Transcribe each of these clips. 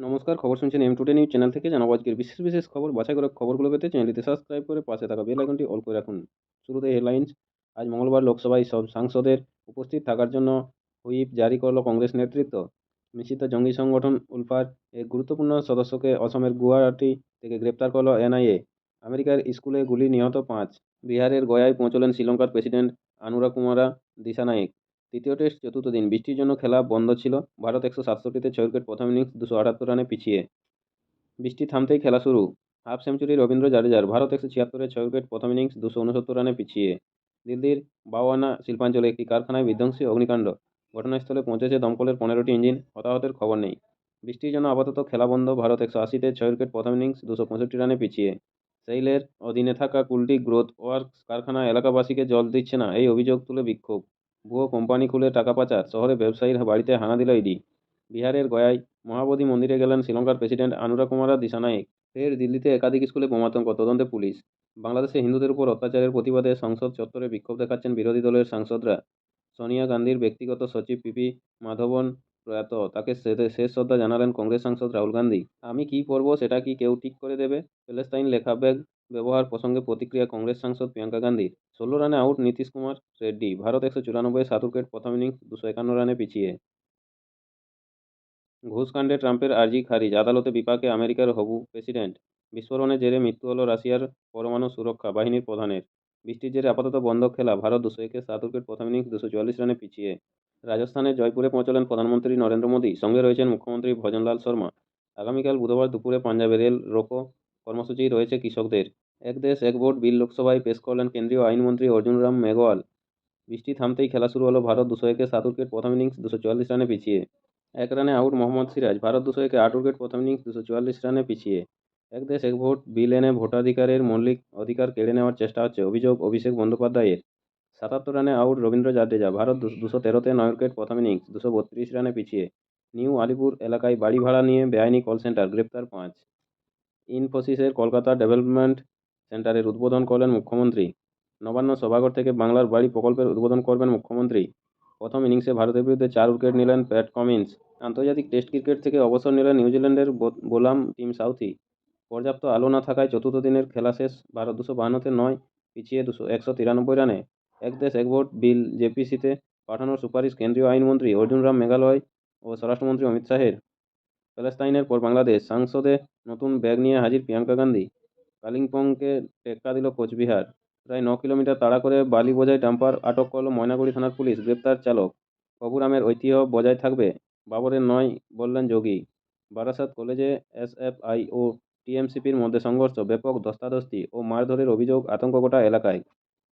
নমস্কার, খবর শুনছেন এম টুডে নিউজ চ্যানেল থেকে। জানাবো আজকের বিশেষ বিশেষ খবর। বাছাই করা খবরগুলো পেতে চ্যানেলটিতে সাবস্ক্রাইব করে পাশে থাকা বেল আইকনটি অল করে রাখুন। শুরুতে হেডলাইন্স। আজ মঙ্গলবার লোকসভায় সব সাংসদের উপস্থিত থাকার জন্য হুইপ জারি করল কংগ্রেস নেতৃত্ব। নিষিদ্ধ জঙ্গি সংগঠন উলফার এক গুরুত্বপূর্ণ সদস্যকে অসমের গুয়াহাটি থেকে গ্রেপ্তার করল এনআইএ। আমেরিকার স্কুলে গুলি, নিহত 5। বিহারের গয়ায় পৌঁছলেন শ্রীলঙ্কার প্রেসিডেন্ট আনুরা কুমারা দিসানায়েক। তৃতীয় টেস্ট চতুর্থ দিন বৃষ্টির জন্য খেলা বন্ধ ছিল। ভারত 167তে 6 উইকেট প্রথম ইনিংস 278 রানে পিছিয়ে। বৃষ্টি থামতেই খেলা শুরু। হাফ সেঞ্চুরি রবীন্দ্র জাডেজার। ভারত 176-এ 6 উইকেট প্রথম ইনিংস 269 রানে পিছিয়ে। দিল্লির বাওয়ানা শিল্পাঞ্চলে একটি কারখানায় বিধ্বংসী অগ্নিকাণ্ড। ঘটনাস্থলে পৌঁছেছে দমকলের 15টি ইঞ্জিন। হতাহতের খবর নেই। বৃষ্টির জন্য আপাতত খেলা বন্ধ। ভারত 180-তে 6 উইকেট প্রথম ইনিংস 265 রানে পিছিয়ে। সেইলের অধীনে থাকা কুলটি গ্রোথ ওয়ার্কস কারখানা এলাকাবাসীকে জল দিচ্ছে না, এই অভিযোগ তুলে বিক্ষোভ। ভুয়ো কোম্পানি খুলে টাকা পাচার। শহরে ব্যবসায়ীর বাড়িতে হানা দিল ইডি। বিহারের গয়ায় মহাবোধি মন্দিরে গেলেন শ্রীলঙ্কার প্রেসিডেন্ট আনুরা কুমারা দিসানায়েক। ফের দিল্লিতে একাধিক স্কুলে বোমাতঙ্ক, তদন্তে পুলিশ। বাংলাদেশে হিন্দুদের উপর অত্যাচারের প্রতিবাদে সংসদ চত্বরে বিক্ষোভ দেখাচ্ছেন বিরোধী দলের সাংসদরা। সোনিয়া গান্ধীর ব্যক্তিগত সচিব পিপি মাধবন প্রয়াত, তাকে শেষ শ্রদ্ধা জানালেন কংগ্রেস সাংসদ রাহুল গান্ধী। আমি কি পরব সেটা কি কেউ ঠিক করে দেবে? প্যালেস্তাইন লেখা ব্যাগ ব্যবহার প্রসঙ্গে প্রতিক্রিয়া কংগ্রেস সাংসদ প্রিয়াঙ্কা গান্ধীর। 16 রানে আউট নীতিশ কুমার রেড্ডি। ভারত 194-এ 7 উইকেট প্রথম ইনিংস 251 রানে পিছিয়ে। ঘুষকাণ্ডে ট্রাম্পের আর্জি খারিজ। আদালতে বিপাকে আমেরিকার হবু প্রেসিডেন্ট। বিস্ফোরণের জেরে মৃত্যু হল রাশিয়ার পরমাণু সুরক্ষা বাহিনীর প্রধানের। বৃষ্টির জেরে আপাতত বন্ধ খেলা। ভারত 201-এ 7 উইকেট প্রথম ইনিংস 244 রানে পিছিয়ে। রাজস্থানের জয়পুরে পৌঁছলেন প্রধানমন্ত্রী নরেন্দ্র মোদী। সঙ্গে রয়েছেন মুখ্যমন্ত্রী ভজনলাল শর্মা। আগামীকাল বুধবার দুপুরে পাঞ্জাবে রেল রোকো কর্মসূচি রয়েছে কৃষকদের। এক দেশ এক ভোট বিল লোকসভায় পেশ করলেন কেন্দ্রীয় আইনমন্ত্রী অর্জুন রাম মেঘওয়াল। বৃষ্টি থামতেই খেলা শুরু হলো। ভারত 201-এ 7 উইকেট প্রথম ইনিংস 244 রানে পিছিয়ে। 1 রানে আউট মোহাম্মদ সিরাজ। ভারত 201-এ 8 উইকেট প্রথম ইনিংস 244 রানে পিছিয়ে। এক দেশ এক ভোট বিল এনে ভোটাধিকারের মৌলিক অধিকার কেড়ে নেওয়ার চেষ্টা হচ্ছে, অভিযোগ অভিষেক বন্দ্যোপাধ্যায়ের। 77 রানে আউট রবীন্দ্র জাডেজা। ভারত 213-তে 9 উইকেট প্রথম ইনিংস 232 রানে পিছিয়ে। নিউ আলিপুর এলাকায় বাড়ি ভাড়া নিয়ে বেআইনি কল সেন্টার, গ্রেপ্তার 5। ইনফোসিসের কলকাতা ডেভেলপমেন্ট সেন্টারের উদ্বোধন করলেন মুখ্যমন্ত্রী। নবান্ন সভাঘর থেকে বাংলার বাড়ি প্রকল্পের উদ্বোধন করবেন মুখ্যমন্ত্রী। প্রথম ইনিংসে ভারতের বিরুদ্ধে 4 উইকেট নিলেন প্যাট কামিন্স। আন্তর্জাতিক টেস্ট ক্রিকেট থেকে অবসর নিলেন নিউজিল্যান্ডের বোলাম টিম সাউথি। পর্যাপ্ত আলো না থাকায় চতুর্থ দিনের খেলা শেষ। ভারত 252-তে 9, পিছিয়ে 193 রানে। এক দেশ এক ভোট বিল জেপিসিতে পাঠানোর সুপারিশ কেন্দ্রীয় আইনমন্ত্রী অর্জুন রাম মেঘালয় ও স্বরাষ্ট্রমন্ত্রী অমিত শাহের। প্যালেস্তাইনের পর বাংলাদেশ। সংসদে নতুন ব্যাগ নিয়ে হাজির প্রিয়াঙ্কা গান্ধী। কালিম্পংকে টেক্কা দিল কোচবিহার। প্রায় 9 কিলোমিটার তাড়া করে বালি বোঝাই ডাম্পার আটক করল ময়নাগুড়ি থানার পুলিশ। গ্রেপ্তার চালক। প্রভুরামের ঐতিহ্য বজায় থাকবে, বাবরের নয় বললেন যোগী। বারাসাত কলেজে এসএফআই ও টিএমসিপির মধ্যে সংঘর্ষ, ব্যাপক ধস্তাধস্তি ও মারধরের অভিযোগ, আতঙ্ক গোটা এলাকায়।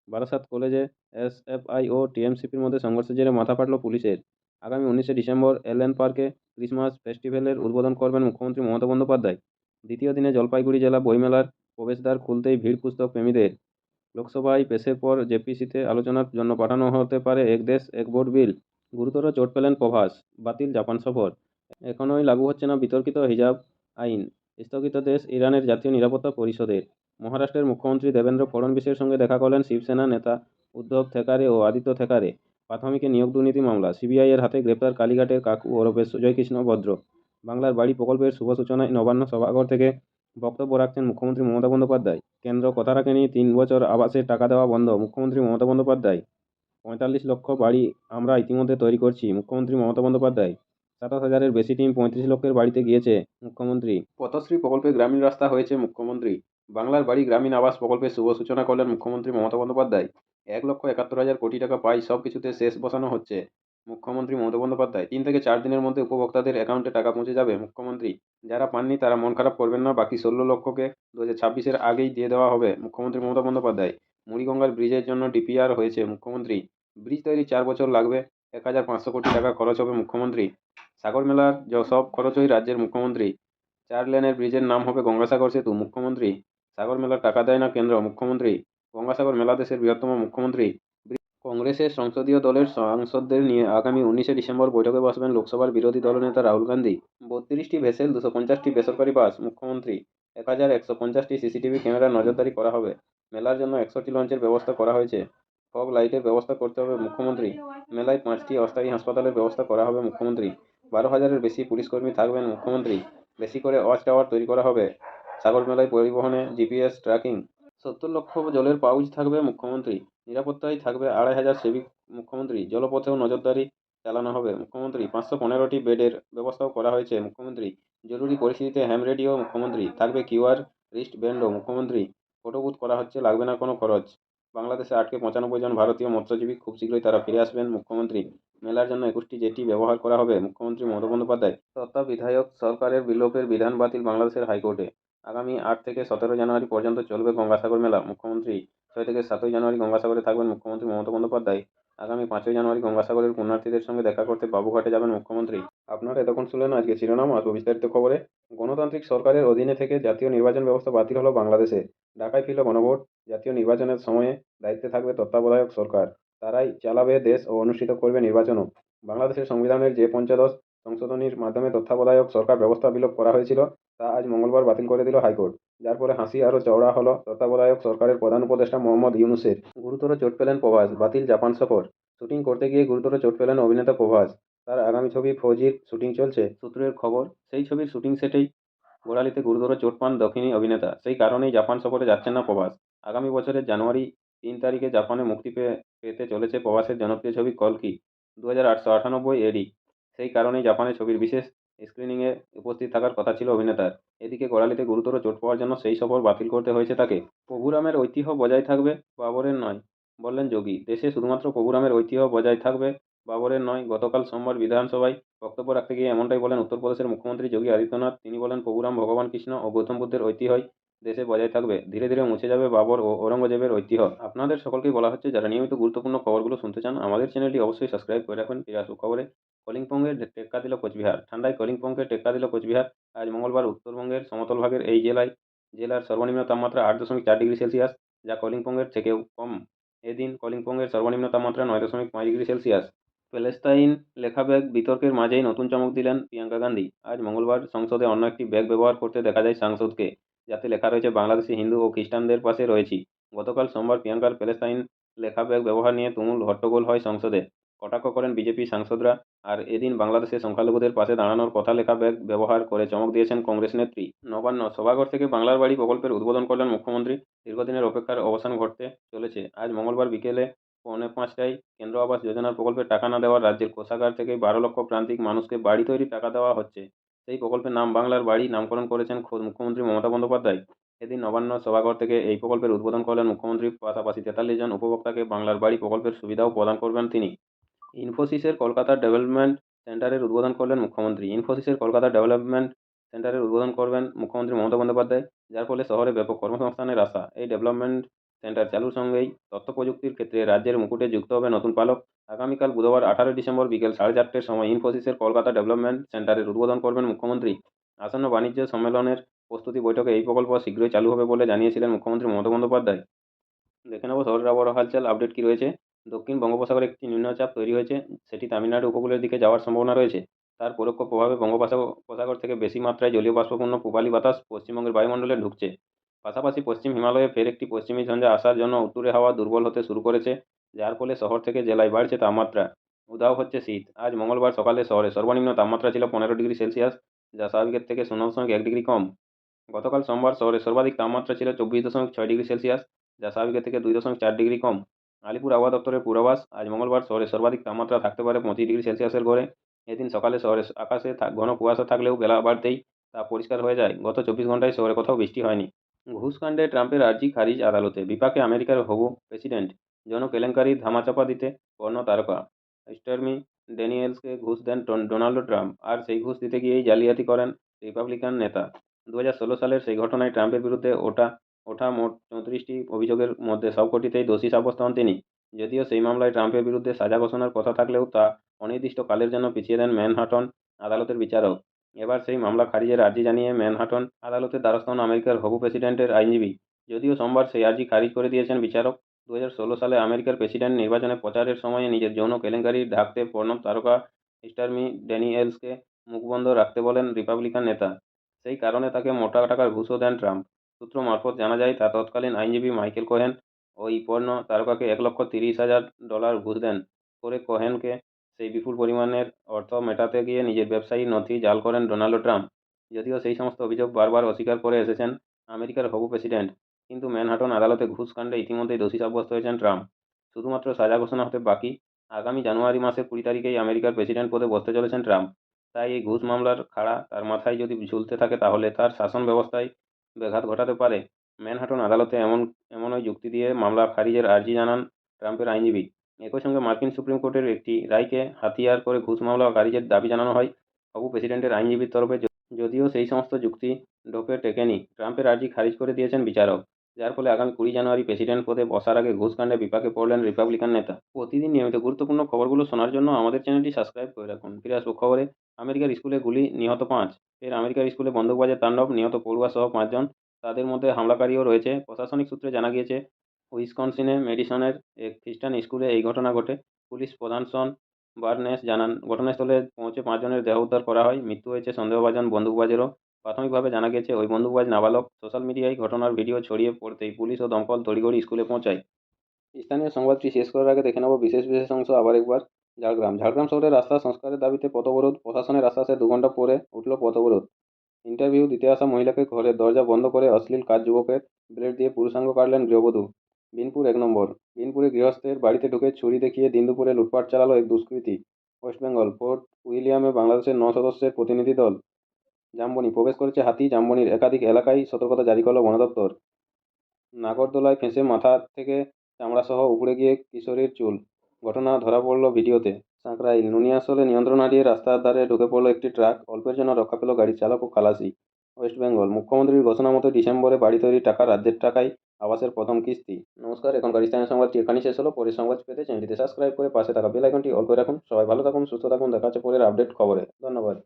বারাসাত কলেজে এসএফআই ও টিএমসিপির মধ্যে সংঘর্ষের জেরে মাথা ফাটল পুলিশের। আগামী 19শে ডিসেম্বর এলএন পার্কে ক্রিসমাস ফেস্টিভ্যালের উদ্বোধন করবেন মুখ্যমন্ত্রী মমতা বন্দ্যোপাধ্যায়। দ্বিতীয় দিনে জলপাইগুড়ি জেলা বইমেলার প্রবেশদ্বার খুলতেই ভিড় পুস্তক প্রেমীদের। লোকসভায় পেশের পর জেপিসিতে আলোচনার জন্য পাঠানো হতে পারে এক দেশ এক ভোট বিল। গুরুতর চোট পেলেন প্রভাস। বাতিল জাপান সফর। এখনই লাগু হচ্ছে না বিতর্কিত হিজাব আইন। স্থগিত দেশ ইরানের জাতীয় নিরাপত্তা পরিষদের। মহারাষ্ট্রের মুখ্যমন্ত্রী দেবেন্দ্র ফডণবীসের সঙ্গে দেখা করলেন শিবসেনা নেতা উদ্ধব থেকারে ও আদিত্য থেকারে। প্রাথমিকে নিয়োগ দুর্নীতি মামলা। সিবিআই এর হাতে গ্রেপ্তার কালীঘাটের কাকু ওরফে সুজয়কৃষ্ণ ভদ্র। বাংলার বাড়ি প্রকল্পের শুভ সূচনায় নবান্ন সভাঘর থেকে বক্তব্য রাখছেন মুখ্যমন্ত্রী মমতা বন্দ্যোপাধ্যায়। কেন্দ্র কথা রাখেনি, 3 বছর আবাসের টাকা দেওয়া বন্ধ, মুখ্যমন্ত্রী মমতা বন্দ্যোপাধ্যায়। 45 লক্ষ বাড়ি আমরা ইতিমধ্যে তৈরি করছি, মুখ্যমন্ত্রী মমতা বন্দ্যোপাধ্যায়। 27,000-এর বেশি টিম 35 লক্ষের বাড়িতে গিয়েছে, মুখ্যমন্ত্রী। পথশ্রী প্রকল্পে গ্রামীণ রাস্তা হয়েছে, মুখ্যমন্ত্রী। বাংলার বাড়ি গ্রামীণ আবাস প্রকল্পের শুভ সূচনা করলেন মুখ্যমন্ত্রী মমতা বন্দ্যোপাধ্যায়। 1,71,000 কোটি টাকা পাই সব কিছুতে শেষ বসানো হচ্ছে, মুখ্যমন্ত্রী মমতা বন্দ্যোপাধ্যায়। 3 থেকে 4 দিনের মধ্যে উপভোক্তাদের অ্যাকাউন্টে টাকা পৌঁছে যাবে, মুখ্যমন্ত্রী। যারা পাননি তারা মন খারাপ করবেন না, বাকি 16 লক্ষকে 2026-এর আগেই দিয়ে দেওয়া হবে, মুখ্যমন্ত্রী মমতা বন্দ্যোপাধ্যায়। মুড়িগঙ্গার ব্রিজের জন্য ডিপিআর হয়েছে, মুখ্যমন্ত্রী। ব্রিজ তৈরি 4 বছর লাগবে, 1,500 কোটি টাকা খরচ হবে, মুখ্যমন্ত্রী। সাগর মেলার সব খরচই রাজ্যের, মুখ্যমন্ত্রী। 4 লেনের ব্রিজের নাম হবে গঙ্গাসাগর সেতু, মুখ্যমন্ত্রী। সাগর মেলার টাকা দেয় না কেন্দ্র, মুখ্যমন্ত্রী। গঙ্গাসাগর মেলা দেশের বৃহত্তম, মুখ্যমন্ত্রী। কংগ্রেসের সংসদীয় দলের সাংসদদের নিয়ে আগামী 19শে ডিসেম্বর বৈঠকে বসবেন লোকসভার বিরোধী দলনেতা রাহুল গান্ধী। 32টি ভেসেল, 250টি বেসরকারি বাস, মুখ্যমন্ত্রী। 1,150টি সিসিটিভি ক্যামেরার নজরদারি করা হবে। মেলার জন্য 100টি লঞ্চের ব্যবস্থা করা হয়েছে। ফগ লাইটের ব্যবস্থা করতে হবে, মুখ্যমন্ত্রী। মেলায় 5টি অস্থায়ী হাসপাতালের ব্যবস্থা করা হবে, মুখ্যমন্ত্রী। 12,000-এর বেশি পুলিশকর্মী থাকবেন, মুখ্যমন্ত্রী। বেশি করে ওয়াচ টাওয়ার তৈরি করা হবে। সাগরমেলায় পরিবহনে জিপিএস ট্র্যাকিং। 70 লক্ষ জলের পাউচ থাকবে মুখ্যমন্ত্রী। নিরাপত্তায় থাকবে 2,500 সিভিক। মুখ্যমন্ত্রী জলপথেও নজরদারি চালানো হবে। মুখ্যমন্ত্রী 515টি বেডের ব্যবস্থাও করা হয়েছে। মুখ্যমন্ত্রী জরুরি পরিস্থিতিতে হ্যাম রেডিও। মুখ্যমন্ত্রী থাকবে কিউআর রিস্ট ব্যান্ডও। মুখ্যমন্ত্রী ফটো বুথ করা হচ্ছে, লাগবে না কোনো খরচ। বাংলাদেশে আটকে 95 জন ভারতীয় মৎস্যজীবী, খুব শীঘ্রই তারা ফিরে আসবেন। মুখ্যমন্ত্রী মেলার জন্য 21টি জেটি ব্যবহার করা হবে। মুখ্যমন্ত্রী মমতা বন্দ্যোপাধ্যায়। তত্ত্বাবধায়ক সরকারের বিলোপের বিধান বাতিল বাংলাদেশের হাইকোর্টে। আগামী 8 থেকে 17 জানুয়ারি পর্যন্ত চলবে গঙ্গাসাগর মেলা। মুখ্যমন্ত্রী 6 থেকে 7 জানুয়ারি গঙ্গাসাগরে থাকবেন মুখ্যমন্ত্রী মমতা বন্দ্যোপাধ্যায়। আগামী 5 জানুয়ারি গঙ্গাসাগরের পুণ্যার্থীদের সঙ্গে দেখা করতে বাবুঘাটে যাবেন মুখ্যমন্ত্রী। আপনারা এতক্ষণ শুনলেন আজকে শিরোনাম। আসবো বিস্তারিত খবরে। গণতান্ত্রিক সরকারের অধীনে থেকে জাতীয় নির্বাচন ব্যবস্থা বাতিল হলো বাংলাদেশে। ঢাকায় ফিরল গণভোট। জাতীয় নির্বাচনের সময়ে দায়িত্বে থাকবে তত্ত্বাবধায়ক সরকার। তারাই চালাবে দেশ ও অনুষ্ঠিত করবে নির্বাচনও। বাংলাদেশের সংবিধানের যে পঞ্চদশ সংশোধনীর মাধ্যমে তত্ত্বাবধায়ক সরকার ব্যবস্থা বিলোপ করা হয়েছিল, তা আজ মঙ্গলবার বাতিল করে দিল হাইকোর্ট। যার ফলে হাসি আরও চওড়া হলো তত্ত্বাবধায়ক সরকারের প্রধান উপদেষ্টা মোহাম্মদ ইউনূসের। গুরুতর চোট পেলেন প্রভাস, বাতিল জাপান সফর। শুটিং করতে গিয়ে গুরুতর চোট পেলেন অভিনেতা প্রভাস। তার আগামী ছবি ফৌজির শুটিং চলছে। সূত্রের খবর, সেই ছবির শুটিং সেটেই গোড়ালিতে গুরুতর চোট পান দক্ষিণী অভিনেতা। সেই কারণেই জাপান সফরে যাচ্ছেন না প্রভাস। আগামী বছরের জানুয়ারি 3 তারিখে জাপানে মুক্তি পেতে চলেছে প্রভাসের জনপ্রিয় ছবি কল্কি 2898 এডি। সেই কারণেই জাপানে ছবির বিশেষ স্ক্রিনিংয়ে উপস্থিত থাকার কথা ছিল অভিনেতার। এদিকে গোড়ালিতে গুরুতর চোট পাওয়ার জন্য সেই সফর বাতিল করতে হয়েছে তাকে। প্রভুরামের ঐতিহ্য বজায় থাকবে, বাবরের নয়, বললেন যোগী। দেশে শুধুমাত্র প্রভুরামের ঐতিহ্য বজায় থাকবে, বাবরের নয়। গতকাল সোমবার বিধানসভায় বক্তব্য রাখতে গিয়ে এমনটাই বলেন উত্তরপ্রদেশের মুখ্যমন্ত্রী যোগী আদিত্যনাথ। তিনি বলেন, প্রভুরাম, ভগবান কৃষ্ণ ও গৌতম বুদ্ধের ঐতিহ্যই দেশে বজায় থাকবে। ধীরে ধীরে মুছে যাবে বাবর ও ঔরঙ্গজেবের ঐতিহ্য। আপনাদের সকলকেই বলা হচ্ছে, যারা নিয়মিত গুরুত্বপূর্ণ খবরগুলো শুনতে চান, আমাদের চ্যানেলটি অবশ্যই সাবস্ক্রাইব করে রাখবেন। ফিরে আসবো খবরে। কলিম্পংয়ে টেক্কা দিল কোচবিহার। ঠান্ডায় কলিম্পংকে টেক্কা দিল কোচবিহার। আজ মঙ্গলবার উত্তরবঙ্গের সমতল ভাগের এই জেলার সর্বনিম্ন তাপমাত্রা 8.4 ডিগ্রি সেলসিয়াস, যা কলিম্পংয়ের থেকেও কম। এদিন কলিম্পংয়ের সর্বনিম্ন তাপমাত্রা 9.5 ডিগ্রি সেলসিয়াস। প্যালেস্তাইন লেখা ব্যাগ বিতর্কের মাঝেই নতুন চমক দিলেন প্রিয়াঙ্কা গান্ধী। আজ মঙ্গলবার সংসদে অন্য একটি ব্যাগ ব্যবহার করতে দেখা যায় সাংসদকে, যাতে লেখা রয়েছে, বাংলাদেশি হিন্দু ও খ্রিস্টানদের পাশে রয়েছি। গতকাল সোমবার প্রিয়াঙ্কার প্যালেস্তাইন লেখা ব্যাগ ব্যবহার নিয়ে তুমুল হট্টগোল হয় সংসদে। কটাক্ষ করেন বিজেপি সাংসদরা। আর এদিন বাংলাদেশে সংখ্যালঘুদের পাশে দাঁড়ানোর কথা লেখা ব্যাগ ব্যবহার করে চমক দিয়েছেন কংগ্রেস নেত্রী। নবান্ন সভাঘর থেকে বাংলার বাড়ি প্রকল্পের উদ্বোধন করলেন মুখ্যমন্ত্রী। দীর্ঘদিনের অপেক্ষার অবসান ঘটতে চলেছে। আজ মঙ্গলবার বিকেলে 4:45টায় কেন্দ্র আবাস যোজনার প্রকল্পের টাকা না দেওয়ার রাজ্যের কোষাগার থেকে 12 লক্ষ প্রান্তিক মানুষকে বাড়ি তৈরির টাকা দেওয়া হচ্ছে। সেই প্রকল্পের নাম বাংলার বাড়ি নামকরণ করেছেন খোদ মুখ্যমন্ত্রী মমতা বন্দ্যোপাধ্যায়। এদিন নবান্ন সভাঘর থেকে এই প্রকল্পের উদ্বোধন করলেন মুখ্যমন্ত্রী। পাশাপাশি 43 জন উপভোক্তাকে বাংলার বাড়ি প্রকল্পের সুবিধাও প্রদান করবেন তিনি। ইনফোসিসের কলকাতা ডেভেলপমেন্ট সেন্টারের উদ্বোধন করলেন মুখ্যমন্ত্রী। ইনফোসিসের কলকাতা ডেভেলপমেন্ট সেন্টারের উদ্বোধন করবেন মুখ্যমন্ত্রী মমতা বন্দ্যোপাধ্যায়, যার ফলে শহরে ব্যাপক কর্মসংস্থানের আশা। এই ডেভেলপমেন্ট সেন্টার চালুর সঙ্গেই তথ্য প্রযুক্তির ক্ষেত্রে রাজ্যের মুকুটে যুক্ত হবে নতুন পালক। আগামীকাল বুধবার 18 ডিসেম্বর বিকেল 4:30টার সময় ইনফোসিসের কলকাতা ডেভেলপমেন্ট সেন্টারের উদ্বোধন করবেন মুখ্যমন্ত্রী। আসন্ন বাণিজ্য সম্মেলনের প্রস্তুতি বৈঠকে এই প্রকল্প শীঘ্রই চালু হবে বলে জানিয়েছিলেন মুখ্যমন্ত্রী মমতা বন্দ্যোপাধ্যায়। দেখে নেব শহরের আবহাওয়ার হালচাল আপডেট কি রয়েছে। দক্ষিণ বঙ্গোপসাগরে একটি নিম্নচাপ তৈরি হয়েছে, সেটি তামিলনাড়ু উপকূলের দিকে যাওয়ার সম্ভাবনা রয়েছে। তার পরোক্ষ প্রভাবে বঙ্গোপসাগর থেকে বেশি মাত্রায় জলীয় বাষ্পপূর্ণ পূবালি বাতাস পশ্চিমবঙ্গের বায়ুমণ্ডলে ঢুকছে। পাশাপাশি পশ্চিম হিমালয়ে ফের একটি পশ্চিমী ঝঞ্ঝা আসার জন্য উত্তুরে হাওয়া দুর্বল হতে শুরু করেছে, যার ফলে শহর থেকে জেলায় বাড়ছে তাপমাত্রা। উধাও হচ্ছে শীত। আজ মঙ্গলবার সকালে শহরে সর্বনিম্ন তাপমাত্রা ছিল 15 ডিগ্রি সেলসিয়াস, যা স্বাভাবিকের থেকে 0.1 ডিগ্রি কম। গতকাল সোমবার শহরে সর্বাধিক তাপমাত্রা ছিল 24.6 ডিগ্রি সেলসিয়াস, যা স্বাভাবিকের থেকে 2.4 ডিগ্রি কম। আলিপুর আবহাওয়া দপ্তরের পূর্বাভাস, আজ মঙ্গলবার শহরে সর্বাধিক তাপমাত্রা থাকতে পারে 25 ডিগ্রি সেলসিয়াসের ঘরে। এদিন সকালে শহরে আকাশে ঘন কুয়াশা থাকলেও বেলা বাড়তেই তা পরিষ্কার হয়ে যায়। গত 24 ঘন্টায় শহরে কোথাও বৃষ্টি হয়নি। ঘুষকাণ্ডে ট্রাম্পের আর্জি খারিজ আদালতে। বিপাকে আমেরিকার হবু প্রেসিডেন্ট। যৌন কেলেঙ্কারির ধামাচাপা দিতে পর্নো তারকা স্টর্মি ড্যানিয়েলসকে ঘুষ দেন ডোনাল্ড ট্রাম্প। আর সেই ঘুষ দিতে গিয়েই জালিয়াতি করেন রিপাবলিকান নেতা। 2016 সালের সেই ঘটনায় ট্রাম্পের বিরুদ্ধে ওঠা মোট 34টি অভিযোগের মধ্যে সবকটিতেই দোষী সাব্যস্ত হন তিনি। যদিও সেই মামলায় ট্রাম্পের বিরুদ্ধে সাজা ঘোষণার কথা থাকলেও তা অনির্দিষ্টকালের জন্য পিছিয়ে দেন ম্যানহাটন আদালতের বিচারক। এবার সেই মামলা খারিজের আর্জি জানিয়ে ম্যানহাটন আদালতের দ্বারস্থ হন আমেরিকার হবু প্রেসিডেন্টের আইনজীবী। যদিও সোমবার সেই আর্জি খারিজ করে দিয়েছেন বিচারক। 2016 সালে আমেরিকার প্রেসিডেন্ট নির্বাচনে প্রচারের সময়ে নিজের যৌন কেলেঙ্কারি ঢাকতে পর্নো তারকা স্টর্মি ড্যানিয়েলসকে মুখবন্ধ রাখতে বলেন রিপাবলিকান নেতা। সেই কারণে তাকে মোটা টাকার ঘুষও দেন ট্রাম্প। সূত্র মারফত জানা যায়, তা তৎকালীন আইনজীবী মাইকেল কোহেন ওই পর্নো তারকাকে $1,30,000 ঘুষ দেন। পরে কোহেনকে সেই বিপুল পরিমাণের অর্থ মেটাতে গিয়ে নিজের ব্যবসায়ী নথি জাল করেন ডোনাল্ড ট্রাম্প। যদিও সেই সমস্ত অভিযোগ বারবার অস্বীকার করে এসেছেন আমেরিকার হবু প্রেসিডেন্ট, কিন্তু ম্যানহাটন আদালতে ঘুষ কাণ্ডে ইতিমধ্যেই দোষী সাব্যস্ত হয়েছেন ট্রাম্প। শুধুমাত্র সাজা ঘোষণা হতে বাকি। আগামী জানুয়ারি মাসের 20 তারিখেই আমেরিকার প্রেসিডেন্ট পদে বসতে চলেছেন ট্রাম্প। তাই এই ঘুষ মামলার খাড়া তার মাথায় যদি ঝুলতে থাকে তাহলে তার শাসন ব্যবস্থায় ব্যাঘাত ঘটাতে পারে। ম্যানহাটন আদালতে এমনই যুক্তি দিয়ে মামলা খারিজের আর্জি জানান ট্রাম্পের আইনজীবী। একই সঙ্গে মার্কিন সুপ্রিম কোর্টের একটি রায়কে হাতিয়ার করে ঘুষ মামলা খারিজের দাবি জানানো হয় হবু প্রেসিডেন্টের আইনজীবীর তরফে। যদিও সেই সমস্ত যুক্তি ঢোপে টেকেনি, ট্রাম্পের আর্জি খারিজ করে দিয়েছেন বিচারক, যার ফলে আগামী 20 জানুয়ারি প্রেসিডেন্ট পদে বসার আগে ঘুষ কাণ্ডে বিপাকে পড়লেন রিপাবলিকান নেতা। প্রতিদিন নিয়মিত গুরুত্বপূর্ণ খবরগুলো শোনার জন্য আমাদের চ্যানেলটি সাবস্ক্রাইব করে রাখুন। ফিরে আসবো খবরে। আমেরিকার স্কুলে গুলি, নিহত 5। ফের আমেরিকার স্কুলে বন্দুকবাজের তাণ্ডব, নিহত পড়ুয়া সহ 5 জন। তাদের মধ্যে হামলাকারীও রয়েছে। প্রশাসনিক সূত্রে জানা গিয়েছে, উইসকনসিনে ম্যাডিসনের এক খ্রিস্টান স্কুলে এই ঘটনা ঘটে। পুলিশ প্রধান শন বার্নেস জানান, ঘটনাস্থলে পৌঁছে 5 জনের দেহ উদ্ধার করা হয়। মৃত্যু হয়েছে সন্দেহভাজন বন্দুকবাজেরও। প্রাথমিকভাবে জানা গেছে ওই বন্দুকবাজ নাবালক। সোশ্যাল মিডিয়ায় ঘটনার ভিডিও ছড়িয়ে পড়তেই পুলিশ ও দমকল তড়িঘড়ি স্কুলে পৌঁছায়। স্থানীয় সংবাদটি শেষ করার আগে দেখে নেব বিশেষ অংশ আবার একবার। ঝাড়গ্রাম শহরে রাস্তা সংস্কারের দাবিতে পথ অবরোধ। প্রশাসনের আশ্বাসে 2 ঘণ্টা পরে উঠল পথ অবরোধ। ইন্টারভিউ দিতে আসা মহিলাকে ঘরের দরজা বন্ধ করে অশ্লীল কাজ, যুবকের ব্লেড দিয়ে পুরুষাঙ্গ কাটলেন গৃহবধূ। বিনপুর 1 নম্বর। বিনপুরে গৃহস্থের বাড়িতে ঢুকে ছুরি দেখিয়ে দিন দুপুরে লুটপাট চালালো এক দুষ্কৃতী। ওয়েস্ট বেঙ্গল ফোর্ট উইলিয়ামে বাংলাদেশের 9 সদস্যের প্রতিনিধি দল। জামবনি প্রবেশ করেছে হাতি। জামবনির একাধিক এলাকায় সতর্কতা জারি করল বন দপ্তর। নাগরদোলায় ফেঁসে মাথা থেকে চামড়াসহ উপড়ে গিয়ে কিশোরীর চুল। ঘটনা ধরা পড়ল ভিডিওতে। সাঁকরাইল নুনিয়াসলে নিয়ন্ত্রণ হারিয়ে রাস্তার ধারে ঢুকে পড়ল একটি ট্রাক। অল্পের জন্য রক্ষা পেল গাড়ির চালক ও খালাসি। ওয়েস্ট বেঙ্গল মুখ্যমন্ত্রীর ঘোষণা মতো ডিসেম্বরে বাড়ি তৈরির টাকা রাজ্যের টাকায় আবাসের প্রথম কিস্তি। নমস্কার, এখনকার স্থানীয় সংবাদটি এখানেই শেষ হলো। পরের সংবাদ পেতে চ্যানেলটিতে সাবস্ক্রাইব করে পাশে থাকা বেল আইকনটি অল করে রাখুন। সবাই ভালো থাকুন, সুস্থ থাকুন। দেখা হচ্ছে পরের আপডেট খবরে। ধন্যবাদ।